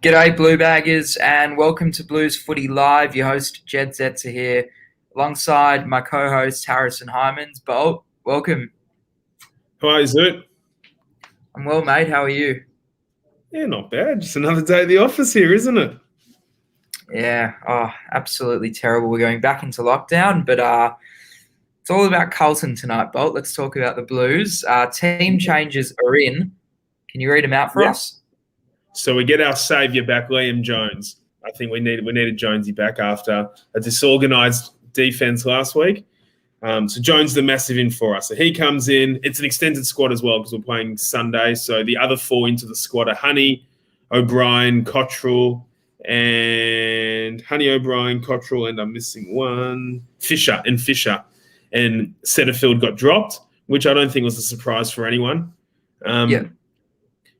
G'day, Blue Baggers, and welcome to Blues Footy Live. Your host, Jedd here, alongside my co-host, Harrison Hymans. Bolt, welcome. Hi, Zoot. I'm well, mate. How are you? Yeah, not bad. Just another day at the office here, isn't it? Yeah, absolutely terrible. We're going back into lockdown, but it's all about Carlton tonight, Bolt. Let's talk about the Blues. Team changes are in. Can you read them out for us? So we get our saviour back, Liam Jones. I think we needed Jonesy back after a disorganised defence last week. So Jones the massive in for us. So he comes in. It's an extended squad as well because we're playing Sunday. So the other four into the squad are Honey, O'Brien, Cottrell, and I'm missing one, Fisher. And Setterfield got dropped, which I don't think was a surprise for anyone.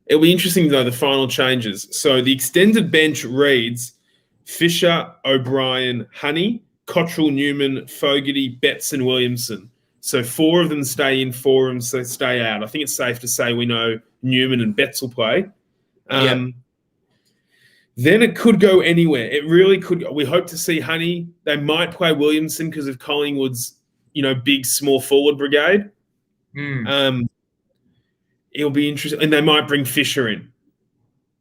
It'll be interesting, though, the final changes. So the extended bench reads Fisher, O'Brien, Honey, Cottrell, Newman, Fogarty, Betts and Williamson. So four of them stay in, four of them stay out. I think it's safe to say we know Newman and Betts will play. Then it could go anywhere. It really could. We hope to see Honey. They might play Williamson because of Collingwood's, big small forward brigade. It'll be interesting. And they might bring Fisher in.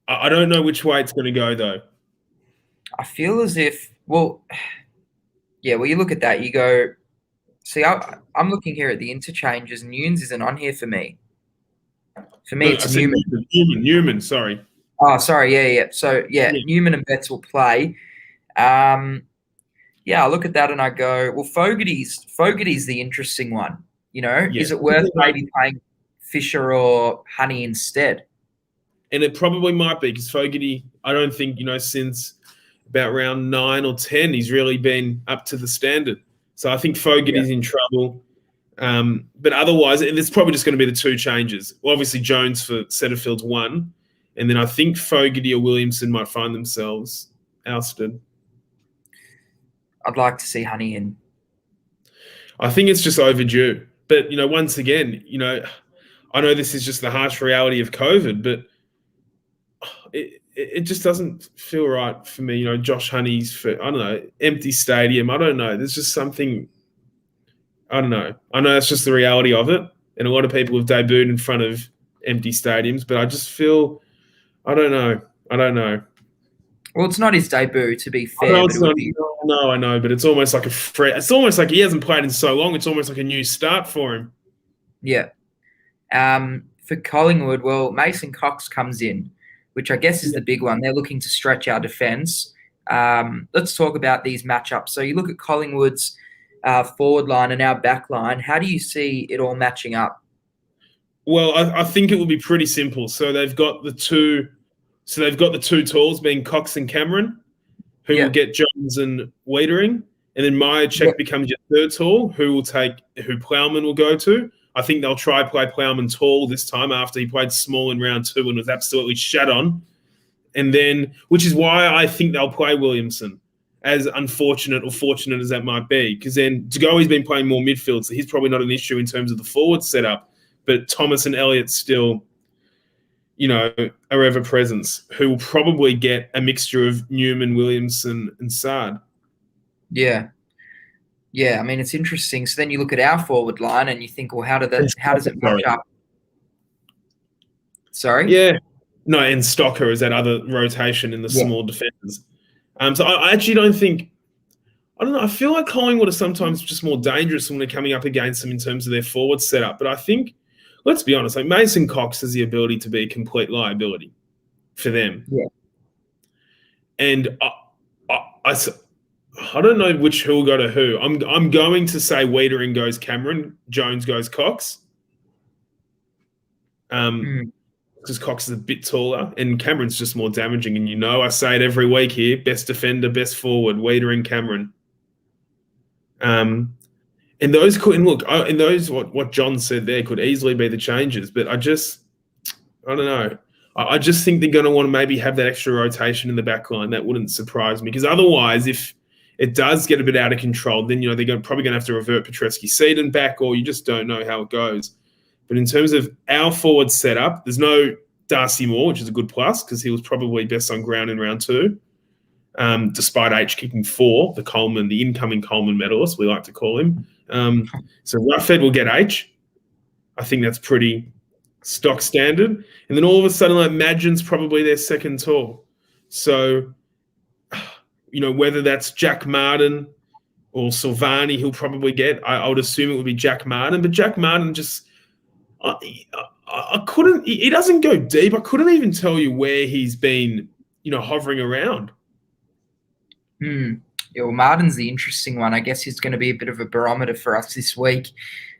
I don't know which way it's going to go, though. I feel as if, you look at that, you go, see, I'm looking here at the interchanges. Nunes isn't on here for me. For me, it's Newman. Newman, sorry. Oh, sorry. Yeah. So, Newman and Betts will play. I look at that and I go, well, Fogarty's the interesting one. Is it worth maybe playing Fisher or Honey instead? And it probably might be because Fogarty, I don't think, since about round 9 or 10, he's really been up to the standard. So I think Fogarty's in trouble. But otherwise, and it's probably just going to be the two changes. Well, obviously, Jones for Setterfield's one. And then I think Fogarty or Williamson might find themselves ousted. I'd like to see Honey in. I think it's just overdue. But, once again, I know this is just the harsh reality of COVID, but it just doesn't feel right for me. Josh Honey's empty stadium. I don't know. There's just something. I don't know. I know that's just the reality of it, and a lot of people have debuted in front of empty stadiums, but I just feel. I don't know. Well, it's not his debut, to be fair. No, I know, but it's almost like it's almost like he hasn't played in so long. It's almost like a new start for him. Yeah. For Collingwood, Mason Cox comes in, which I guess is the big one. They're looking to stretch our defence. Let's talk about these matchups. So you look at Collingwood's forward line and our back line. How do you see it all matching up? Well, I think it will be pretty simple. So they've got the two talls being Cox and Cameron, who will get Jones and Wiedering, and then Myercheck becomes your third tall, who Plowman will go to. I think they'll try play Plowman tall this time after he played small in round 2 and was absolutely shat on. And then, which is why I think they'll play Williamson, as unfortunate or fortunate as that might be. Because then Tagoe's been playing more midfield, so he's probably not an issue in terms of the forward setup. But Thomas and Elliott still, are ever presence, who will probably get a mixture of Newman, Williamson, and Sard. Yeah. Yeah, I mean, it's interesting. So then you look at our forward line and you think, well, how does it match up? Sorry? Yeah. No, and Stocker is that other rotation in the small defenders. So I actually don't think – I don't know. I feel like Collingwood are sometimes just more dangerous when they're coming up against them in terms of their forward setup. But I think, let's be honest, like Mason Cox has the ability to be a complete liability for them. Yeah. And I don't know who will go to who. I'm going to say Wiedering goes Cameron, Jones goes Cox. Because Cox is a bit taller and Cameron's just more damaging. And I say it every week here: best defender, best forward, Wiedering, Cameron. And those could, and look, and those what John said there could easily be the changes. But I don't know. I just think they're going to want to maybe have that extra rotation in the back line. That wouldn't surprise me, because otherwise, if it does get a bit out of control, then they're probably going to have to revert Petreski-Seaton back, or you just don't know how it goes. But in terms of our forward setup, there's no Darcy Moore, which is a good plus because he was probably best on ground in round 2, despite H kicking 4, the incoming Coleman medalist, we like to call him. So Roughhead will get H. I think that's pretty stock standard. And then all of a sudden, like, Madgen's probably their second tall. So, whether that's Jack Martin or Silvagni, he'll probably get. I would assume it would be Jack Martin. But Jack Martin just, I couldn't, he doesn't go deep. I couldn't even tell you where he's been, hovering around. Yeah, well, Martin's the interesting one. I guess he's going to be a bit of a barometer for us this week.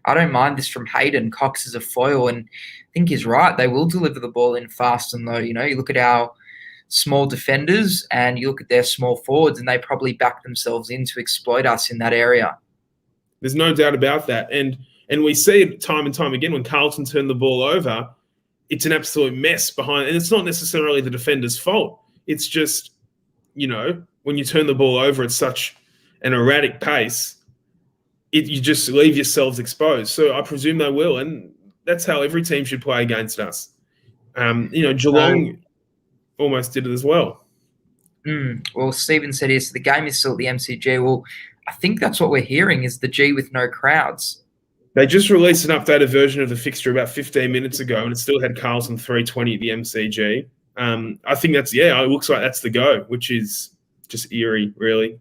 I don't mind this from Hayden. Cox is a foil, and I think he's right. They will deliver the ball in fast and low. You look at our small defenders and you look at their small forwards, and they probably back themselves in to exploit us in that area. There's no doubt about that. And we see it time and time again when Carlton turn the ball over, it's an absolute mess behind. And it's not necessarily the defender's fault. It's just, when you turn the ball over at such an erratic pace, you just leave yourselves exposed. So I presume they will. And that's how every team should play against us. Geelong almost did it as well. Well, Stephen said here, so the game is still at the MCG. Well, I think that's what we're hearing is the G with no crowds. They just released an updated version of the fixture about 15 minutes ago, and it still had Carlton 3:20 at the MCG. I think it looks like that's the go, which is just eerie, really.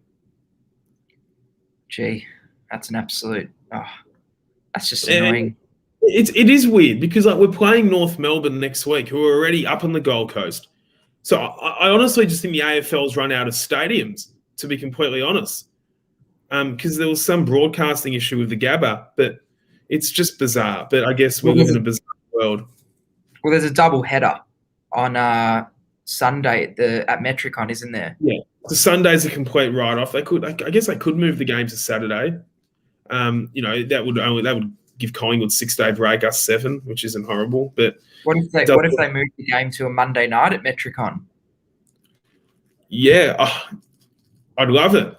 Gee, that's an absolute, that's just annoying. It is weird because we're playing North Melbourne next week, who are already up on the Gold Coast. So I honestly just think the AFL's run out of stadiums, to be completely honest, because there was some broadcasting issue with the Gabba, but it's just bizarre. But I guess we live in a bizarre world. Well, there's a double header on Sunday at Metricon, isn't there? Yeah, the Sunday's a complete write-off. I guess they could move the game to Saturday. That would give Collingwood 6-day break, us 7, which isn't horrible. But what if they move the game to a Monday night at Metricon? Yeah, I'd love it.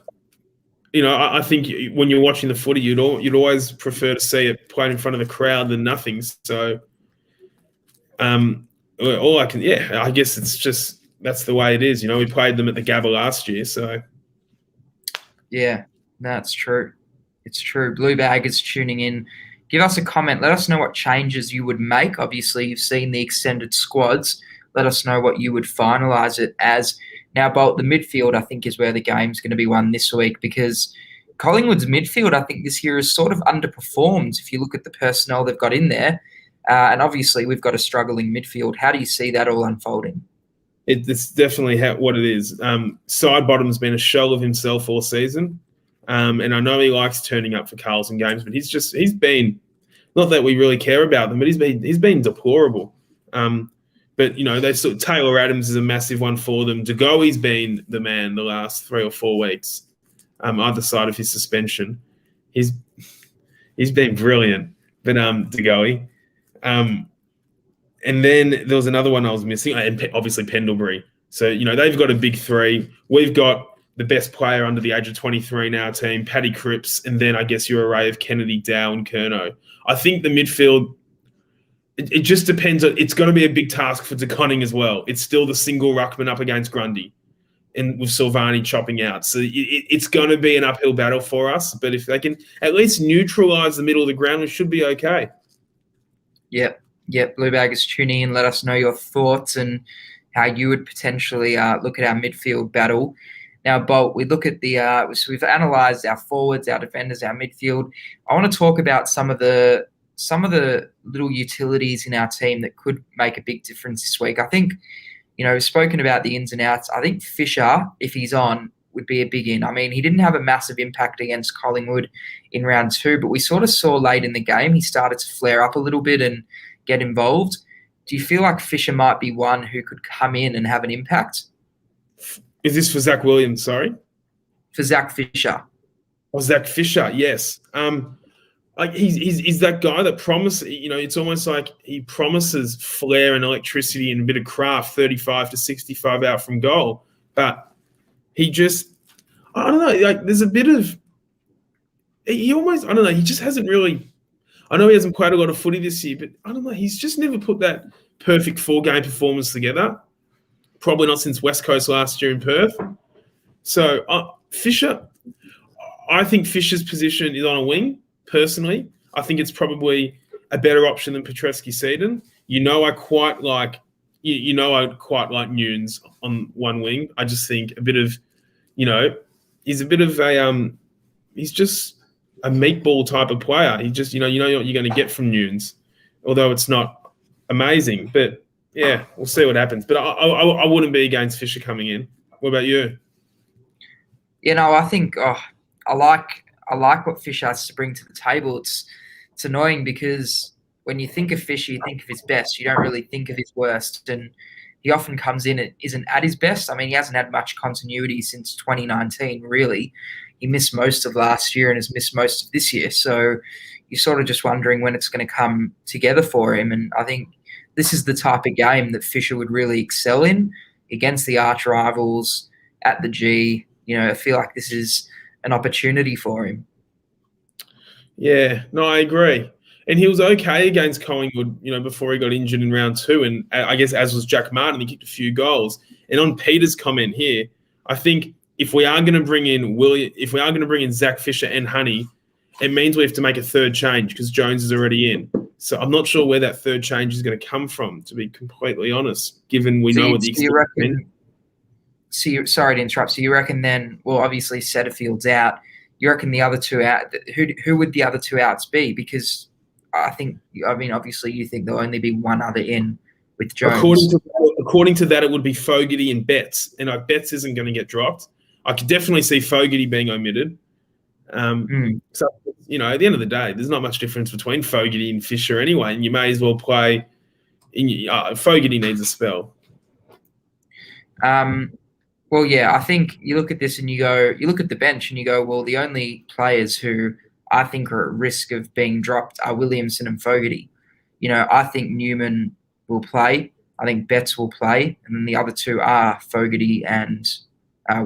I think when you're watching the footy, you'd always prefer to see it played in front of the crowd than nothing. So, I guess it's just that's the way it is. We played them at the Gabba last year, so yeah, that's true. It's true. Blue Bag is tuning in. Give us a comment. Let us know what changes you would make. Obviously, you've seen the extended squads. Let us know what you would finalise it as. Now, Bolt, the midfield, I think, is where the game's going to be won this week because Collingwood's midfield, I think, this year has sort of underperformed if you look at the personnel they've got in there. And obviously, we've got a struggling midfield. How do you see that all unfolding? It's definitely what it is. Sidebottom's been a shell of himself all season. And I know he likes turning up for Carlton games, but he's been, not that we really care about them, but he's been deplorable. But Taylor Adams is a massive one for them. De Goey's been the man the last 3 or 4 weeks, either side of his suspension. He's been brilliant, but De Goey. And then there was another one I was missing, and obviously Pendlebury. So they've got a big 3. We've got the best player under the age of 23 in our team, Paddy Cripps, and then I guess your array of Kennedy, Dow, and Curnow. I think the midfield, it just depends. It's going to be a big task for De Koning as well. It's still the single ruckman up against Grundy and with Silvagni chopping out. So it's going to be an uphill battle for us. But if they can at least neutralise the middle of the ground, we should be okay. Yep. Blue Bag is tuning in. Let us know your thoughts and how you would potentially look at our midfield battle. Now, Bolt, we look at so we've analysed our forwards, our defenders, our midfield. I want to talk about some of the little utilities in our team that could make a big difference this week. I think, we've spoken about the ins and outs. I think Fisher, if he's on, would be a big in. I mean, he didn't have a massive impact against Collingwood in round 2, but we sort of saw late in the game he started to flare up a little bit and get involved. Do you feel like Fisher might be one who could come in and have an impact? Is this for Zach Williams, sorry? For Zach Fisher. Oh, Zach Fisher, yes. He's that guy that promises, it's almost like he promises flair and electricity and a bit of craft, 35 to 65 out from goal. But he just, I don't know, there's a bit of, he just hasn't really, I know he hasn't played a lot of footy this year, but I don't know, he's just never put that perfect 4-game performance together. Probably not since West Coast last year in Perth. So Fisher, I think Fisher's position is on a wing, personally. I think it's probably a better option than Petreski-Seaton. I quite like Nunes on one wing. I just think a bit of, he's a bit of a he's just a meatball type of player. He just, what you're going to get from Nunes, although it's not amazing. But yeah, we'll see what happens. But I wouldn't be against Fisher coming in. What about you? I think I like what Fisher has to bring to the table. It's annoying because when you think of Fisher, you think of his best. You don't really think of his worst. And he often comes in and isn't at his best. I mean, he hasn't had much continuity since 2019, really. He missed most of last year and has missed most of this year. So you're sort of just wondering when it's going to come together for him. And I think this is the type of game that Fisher would really excel in against the arch rivals at the G. I feel like this is an opportunity for him. Yeah, no, I agree. And he was okay against Collingwood, before he got injured in round 2. And I guess as was Jack Martin, he kicked a few goals. And on Peter's comment here, I think if we are going to bring in Zach Fisher and Honey, it means we have to make a third change because Jones is already in. So I'm not sure where that third change is going to come from, to be completely honest, given we know what the extent. Sorry to interrupt. So you reckon then, well, obviously Setterfield's out. You reckon the other two out? Who would the other two outs be? Because obviously you think there'll only be one other in with Jones. According to that, it would be Fogarty and Betts, and Betts isn't going to get dropped. I could definitely see Fogarty being omitted. So, at the end of the day, there's not much difference between Fogarty and Fisher anyway, and you may as well play. Fogarty needs a spell. Well, yeah, I think you look at this and you look at the bench and you go, well, the only players who I think are at risk of being dropped are Williamson and Fogarty. I think Newman will play. I think Betts will play. And then the other two are Fogarty and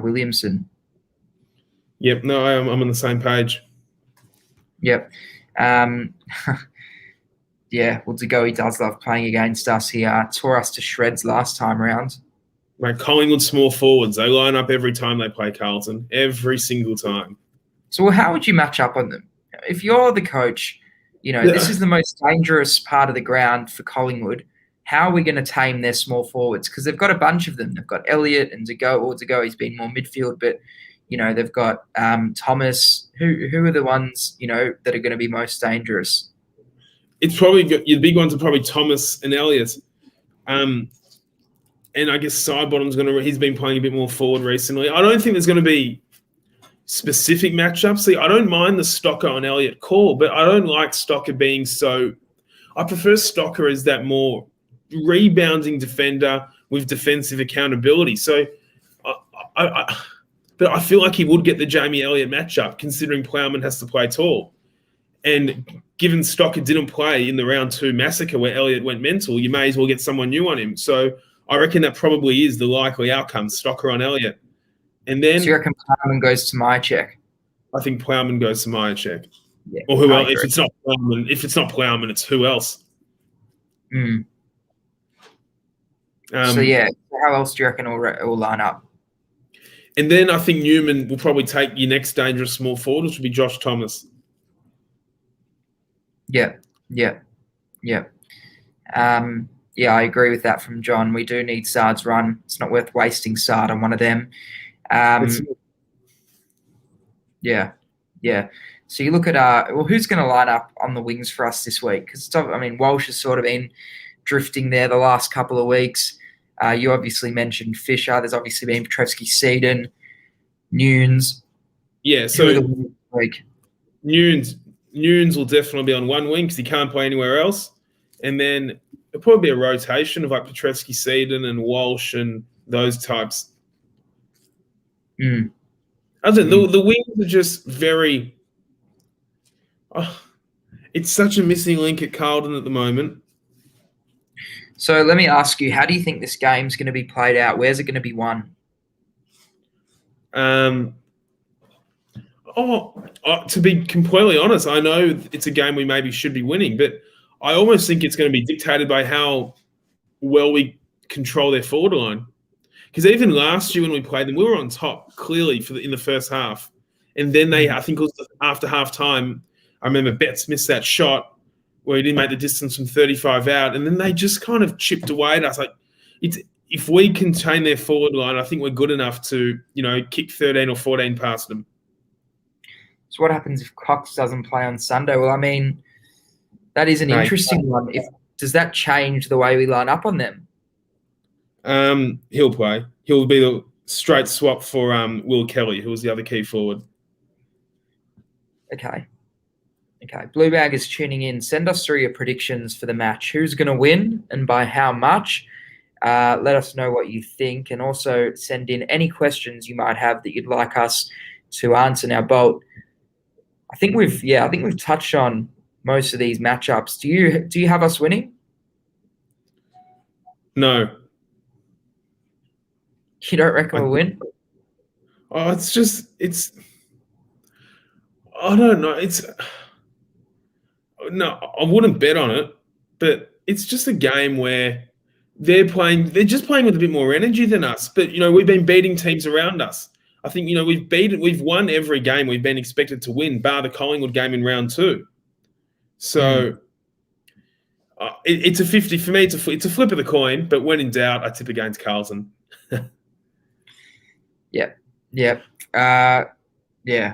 Williamson. Yep, no, I'm on the same page. Yep. Yeah, well, he does love playing against us. He tore us to shreds last time around. Mate, Collingwood small forwards, they line up every time they play Carlton, every single time. So how would you match up on them? If you're the coach, this is the most dangerous part of the ground for Collingwood. How are we going to tame their small forwards? Because they've got a bunch of them. They've got Elliott and De Go, he's been more midfield, but, they've got Thomas. Who are the ones, that are going to be most dangerous? It's probably your big ones are probably Thomas and Elliott. And I guess Sidebottom's he's been playing a bit more forward recently. I don't think there's going to be specific matchups. See, I don't mind the Stocker on Elliott call, but I don't like Stocker being so. I prefer Stocker as that more rebounding defender with defensive accountability. So, but I feel like he would get the Jamie Elliott matchup, considering Plowman has to play tall. And given Stocker didn't play in the round 2 massacre where Elliott went mental, you may as well get someone new on him. So I reckon that probably is the likely outcome, Stocker on Elliott. And then, so you reckon Plowman goes to Myercheck? I think Plowman goes to Myercheck. Yeah, or who else? If it's not Plowman, it's who else? So how else do you reckon will line up? And then I think Newman will probably take your next dangerous small forward, which would be Josh Thomas. Yeah. I agree with that from John. We do need Sard's run. It's not worth wasting Sard on one of them. Yeah. So you look at who's going to line up on the wings for us this week? Because Walsh has sort of been drifting there the last couple of weeks. You obviously mentioned Fisher. There's obviously been Petreski-Seaton, Nunes. Yeah, so Nunes will definitely be on one wing because he can't play anywhere else. And then it'll probably be a rotation of like Petreski-Seaton and Walsh and those types. The wings are just very. It's such a missing link at Carlton at the moment. So let me ask you, how do you think this game's going to be played out? Where's it going to be won? To be completely honest, I know it's a game we maybe should be winning, but I almost think it's going to be dictated by how well we control their forward line. Because even last year when we played them, we were on top clearly in the first half. And then I think it was after half time, I remember Betts missed that shot where he didn't make the distance from 35 out. And then they just kind of chipped away at us. Like, if we contain their forward line, I think we're good enough to, kick 13 or 14 past them. So what happens if Cox doesn't play on Sunday? Well, I mean, that is an interesting one. Does that change the way we line up on them? He'll play. He'll be the straight swap for Will Kelly, who was the other key forward. Okay. Blue Bag is tuning in. Send us through your predictions for the match. Who's going to win and by how much? Let us know what you think, and also send in any questions you might have that you'd like us to answer. Now, Bolt, I think we've touched on most of these matchups. Do you have us winning? No. You don't reckon we'll win? Oh, I don't know. No, I wouldn't bet on it, but it's just a game where they're just playing with a bit more energy than us. But, we've been beating teams around us. I think, we've won every game we've been expected to win, bar the Collingwood game in round 2. So it's a 50 for me. It's a flip of the coin, but when in doubt, I tip against Carlton. Yeah.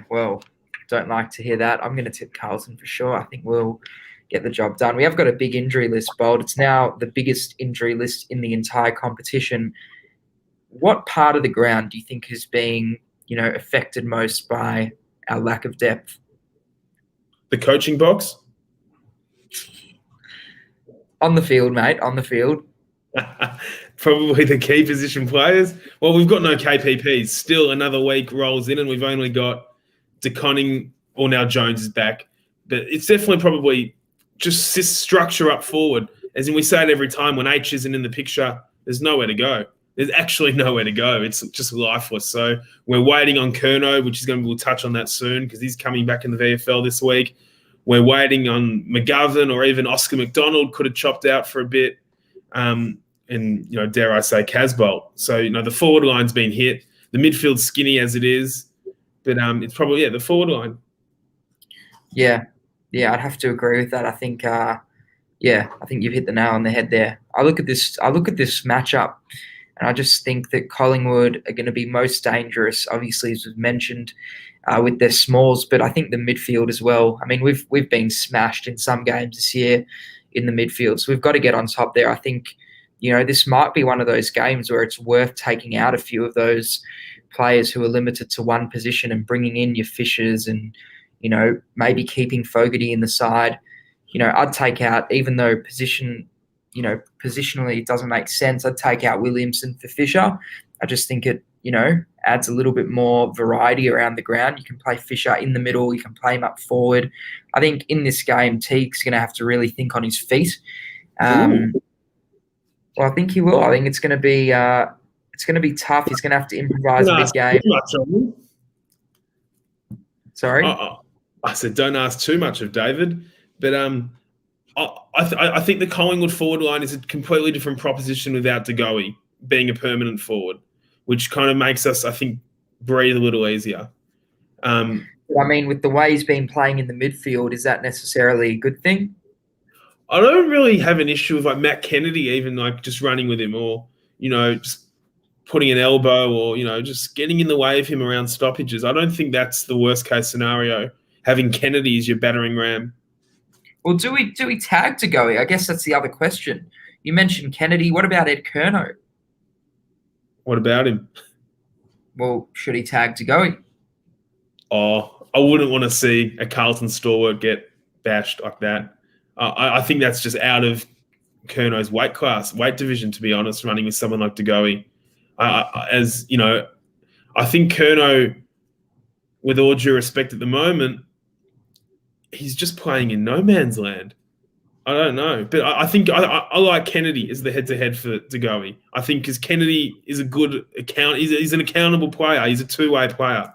Well, don't like to hear that. I'm going to tip Carlton for sure. I think we'll get the job done. We have got a big injury list, Bold. It's now the biggest injury list in the entire competition. What part of the ground do you think is being, affected most by our lack of depth? The coaching box? On the field, mate. On the field. Probably the key position players. Well, we've got no KPPs. Still another week rolls in and we've only got DeConning, or now Jones is back. But it's definitely probably just structure up forward. As in, we say it every time, when H isn't in the picture, there's nowhere to go. There's actually nowhere to go. It's just lifeless. So we're waiting on Curnow, we'll touch on that soon because he's coming back in the VFL this week. We're waiting on McGovern, or even Oscar McDonald could have chopped out for a bit. And, dare I say, Casbolt. So, the forward line's been hit. The midfield's skinny as it is. But it's probably, the forward line. Yeah, I'd have to agree with that. I think, I think you've hit the nail on the head there. I look at this matchup, and I just think that Collingwood are going to be most dangerous, obviously, as we've mentioned, with their smalls, but I think the midfield as well. I mean, we've been smashed in some games this year in the midfield, so we've got to get on top there. I think, this might be one of those games where it's worth taking out a few of those players who are limited to one position and bringing in your Fishers and, maybe keeping Fogarty in the side. I'd take out, even though positionally it doesn't make sense, I'd take out Williamson for Fisher. I just think it, adds a little bit more variety around the ground. You can play Fisher in the middle. You can play him up forward. I think in this game, Teague's going to have to really think on his feet. Well, I think he will. I think it's going to be tough. He's going to have to improvise mid-game. Sorry? I said don't ask too much of David, but I think the Collingwood forward line is a completely different proposition without De Goey being a permanent forward, which kind of makes us, I think, breathe a little easier. With the way he's been playing in the midfield, is that necessarily a good thing? I don't really have an issue with Matt Kennedy even just running with him, or just putting an elbow, or just getting in the way of him around stoppages. I don't think that's the worst case scenario, having Kennedy as your battering ram. Well, do we tag De Goey? I guess that's the other question. You mentioned Kennedy. What about Ed Curnow? What about him? Well, should he tag De Goey? Oh, I wouldn't want to see a Carlton stalwart get bashed like that. I think that's just out of Curnow's weight division, to be honest, running with someone like De Goey. I think Curnow, with all due respect at the moment, he's just playing in no man's land. I don't know. But I think I like Kennedy as the head-to-head for De Goey. I think because Kennedy is a good he's an accountable player. He's a two-way player.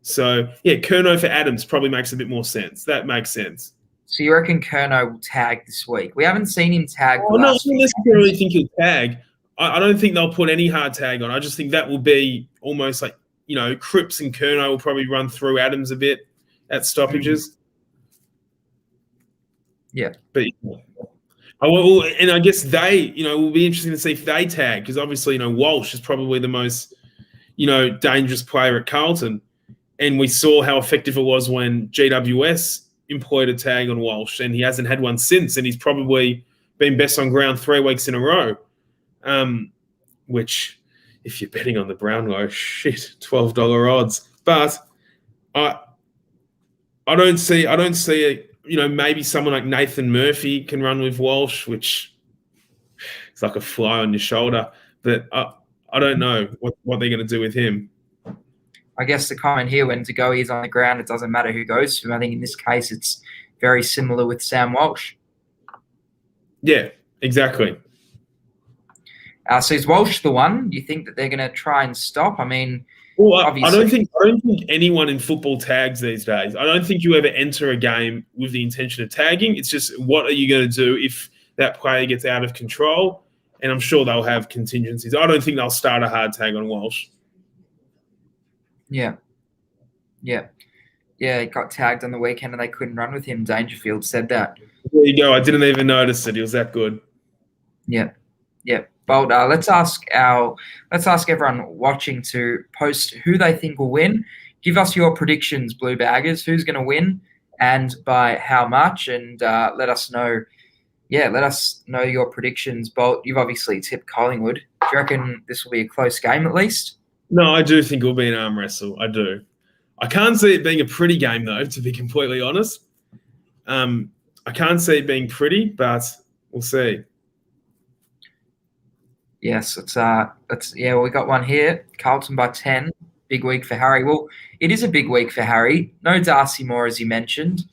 So, Curnow for Adams probably makes a bit more sense. That makes sense. So you reckon Curnow will tag this week? We haven't seen him tag. No, I don't necessarily think he'll tag. I don't think they'll put any hard tag on. I just think that will be almost like, Cripps and Curnow will probably run through Adams a bit at stoppages. Yeah. But and I guess they, will be interesting to see if they tag, because obviously, Walsh is probably the most, dangerous player at Carlton. And we saw how effective it was when GWS employed a tag on Walsh, and he hasn't had one since, and he's probably been best on ground 3 weeks in a row. Which, if you're betting on the Brownlow, shit, $12 odds. But I don't see it. Maybe someone like Nathan Murphy can run with Walsh, which is like a fly on your shoulder. But I don't know what they're going to do with him. I guess the comment here, when De Goey is on the ground, it doesn't matter who goes to him. I think in this case, it's very similar with Sam Walsh. Yeah, exactly. So is Walsh the one? Do you think that they're going to try and stop? I mean, well, I don't think anyone in football tags these days. I don't think you ever enter a game with the intention of tagging. It's just, what are you going to do if that player gets out of control? And I'm sure they'll have contingencies. I don't think they'll start a hard tag on Walsh. Yeah. He got tagged on the weekend and they couldn't run with him. Dangerfield said that. There you go. I didn't even notice it. He was that good. Yeah. Bold. Let's ask everyone watching to post who they think will win. Give us your predictions, Blue Baggers. Who's going to win and by how much? And let us know. Yeah, let us know your predictions. Bolt, you've obviously tipped Collingwood. Do you reckon this will be a close game at least? No, I do think it will be an arm wrestle. I do. I can't see it being a pretty game, though, to be completely honest. I can't see it being pretty, but we'll see. Yes, we got one here. Carlton by 10. Big week for Harry. Well, it is a big week for Harry. No Darcy Moore, as you mentioned.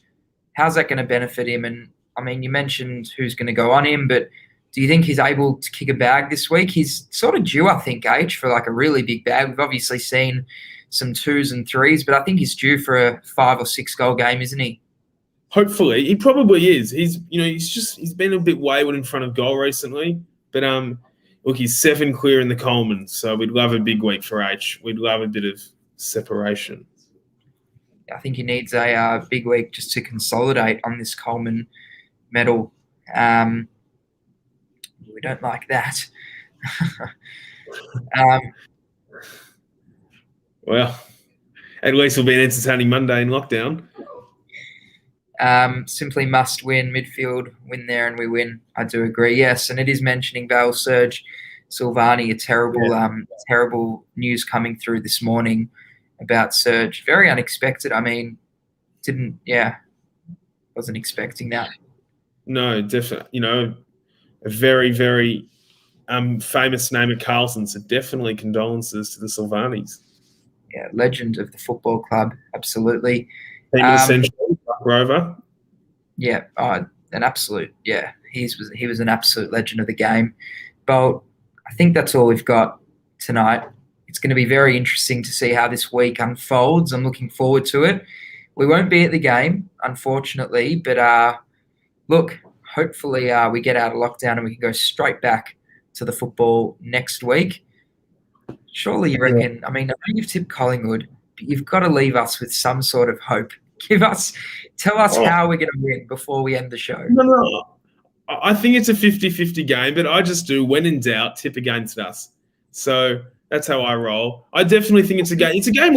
How's that going to benefit him? And, I mean, you mentioned who's going to go on him, but do you think he's able to kick a bag this week? He's sort of due, I think, H, for like a really big bag. We've obviously seen some 2s and 3s, but I think he's due for a 5 or 6 goal game, isn't he? Hopefully. He probably is. He's been a bit wayward in front of goal recently, but look, he's 7 clear in the Coleman, so we'd love a big week for H. We'd love a bit of separation. I think he needs a big week just to consolidate on this Coleman medal. We don't like that. Well, at least it'll be an entertaining Monday in lockdown. Simply must win. Midfield win there and we win. I do agree. Yes, and it is mentioning Bale, Serge, Silvagni. Terrible news coming through this morning about Serge. Very unexpected. I mean, wasn't expecting that. No, definitely. A very, very famous name at Carlton, so definitely condolences to the Silvagnis. Yeah, legend of the football club, absolutely. Team essential, Rover. Yeah, an absolute. Yeah, he was an absolute legend of the game. But I think that's all we've got tonight. It's going to be very interesting to see how this week unfolds. I'm looking forward to it. We won't be at the game, unfortunately, but look, hopefully we get out of lockdown and we can go straight back to the football next week. Surely you reckon, I mean, I know you've tipped Collingwood, but you've got to leave us with some sort of hope. Tell us how we're going to win before we end the show. No. I think it's a 50-50 game, but I just do, when in doubt, tip against us. So that's how I roll. I definitely think it's a game. It's a game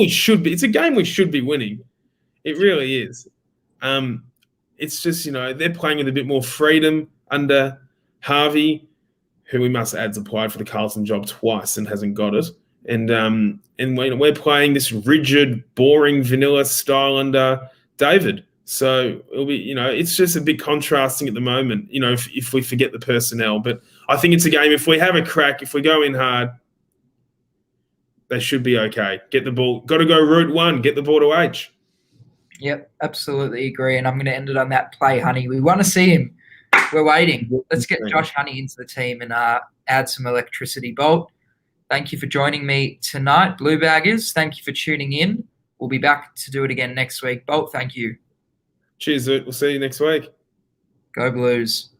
we should be winning. It really is. It's just, they're playing with a bit more freedom under Harvey, who we must add's applied for the Carlton job twice and hasn't got it. And we're playing this rigid, boring, vanilla style under David. So it'll be, it's just a bit contrasting at the moment, if we forget the personnel. But I think it's a game, if we have a crack, if we go in hard, they should be okay. Get the ball. Got to go route one. Get the ball to H. Yep, absolutely agree. And I'm going to end it on that play, Honey. We want to see him. We're waiting. Let's get Josh Honey into the team and add some electricity. Bolt, thank you for joining me tonight. Blue Baggers, thank you for tuning in. We'll be back to do it again next week. Bolt, thank you. Cheers, Zoot. We'll see you next week. Go Blues.